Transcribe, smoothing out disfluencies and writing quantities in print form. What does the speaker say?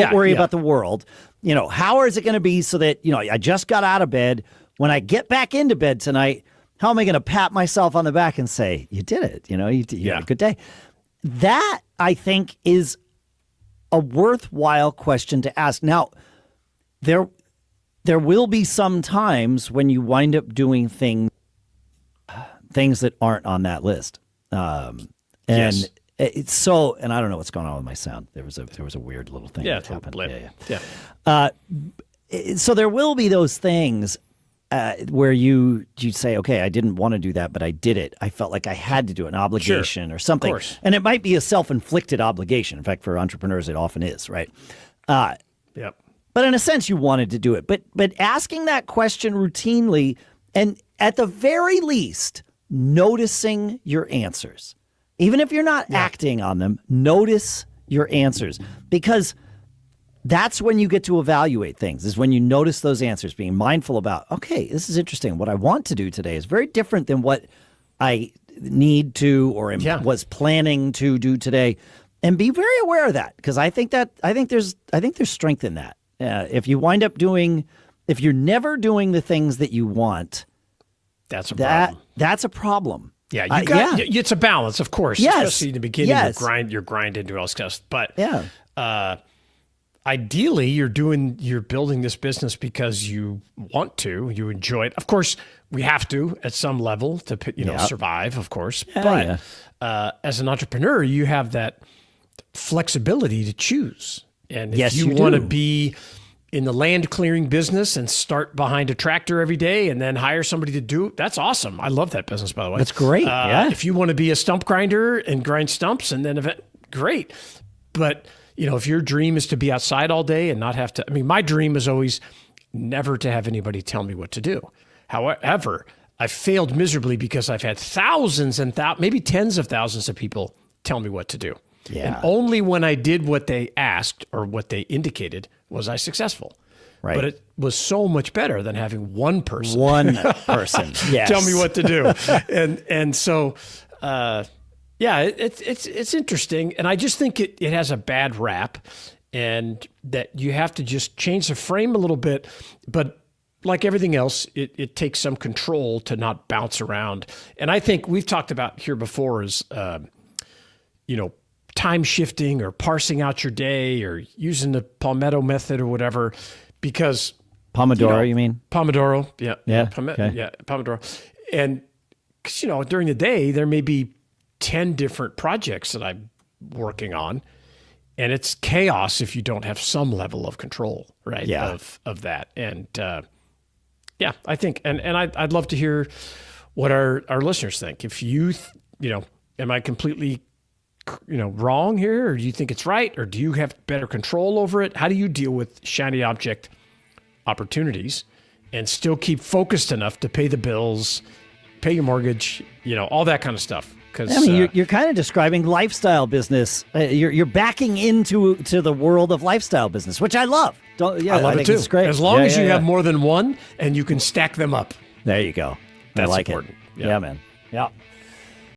Don't worry about the world. How is it going to be so that, I just got out of bed. When I get back into bed tonight, how am I going to pat myself on the back and say, you did it? You had a good day. That, I think, is a worthwhile question to ask. Now, there will be some times when you wind up doing things that aren't on that list. Yes. It's so, and I don't know what's going on with my sound. There was a weird little thing that happened. So there will be those things where you say, okay, I didn't want to do that, but I did it. I felt like I had to do an obligation or something. And it might be a self-inflicted obligation. In fact, for entrepreneurs, it often is, right? Yep. But in a sense, you wanted to do it. But asking that question routinely, and at the very least, noticing your answers. Even if you're not acting on them, notice your answers. Because that's when you get to evaluate things, is when you notice those answers, being mindful about, okay, this is interesting. What I want to do today is very different than what I need to or was planning to do today. And be very aware of that, because I think there's strength in that. If you wind up if you're never doing the things that you want, that's a problem. That's a problem. Yeah, it's a balance, of course. Yes. Especially in the beginning, you're grinding to all stuff. But ideally, you're building this business because you want to, you enjoy it. Of course, we have to at some level to survive, of course. But as an entrepreneur, you have that flexibility to choose. And if you want to be in the land clearing business and start behind a tractor every day and then hire somebody to do it, that's awesome. I love that business, by the way. That's great. If you want to be a stump grinder and grind stumps and then great. But, if your dream is to be outside all day and not have to, my dream is always never to have anybody tell me what to do. However, I failed miserably because I've had thousands and maybe tens of thousands of people tell me what to do. Yeah. And only when I did what they asked or what they indicated was I successful. Right. But it was so much better than having one person. Yes. Tell me what to do. and so, it's interesting. And I just think it has a bad rap, and that you have to just change the frame a little bit. But like everything else, it takes some control to not bounce around. And I think we've talked about here before is, time shifting or parsing out your day or using the Pomodoro method or whatever, because Pomodoro, you mean? Pomodoro. Yeah. Okay. Pomodoro. And because, during the day, there may be 10 different projects that I'm working on, and it's chaos if you don't have some level of control, right? Yeah. Of that. And, I think, and I'd love to hear what our listeners think. If you, am I completely wrong here, or do you think it's right, or do you have better control over it? How do you deal with shiny object opportunities and still keep focused enough to pay the bills, pay your mortgage, all that kind of stuff? Because you're kind of describing lifestyle business. You're backing into the world of lifestyle business, which I love. I love it too. It's great. As long as you have more than one and you can stack them up. There you go. That's I like important. it. Yeah, man. Yeah.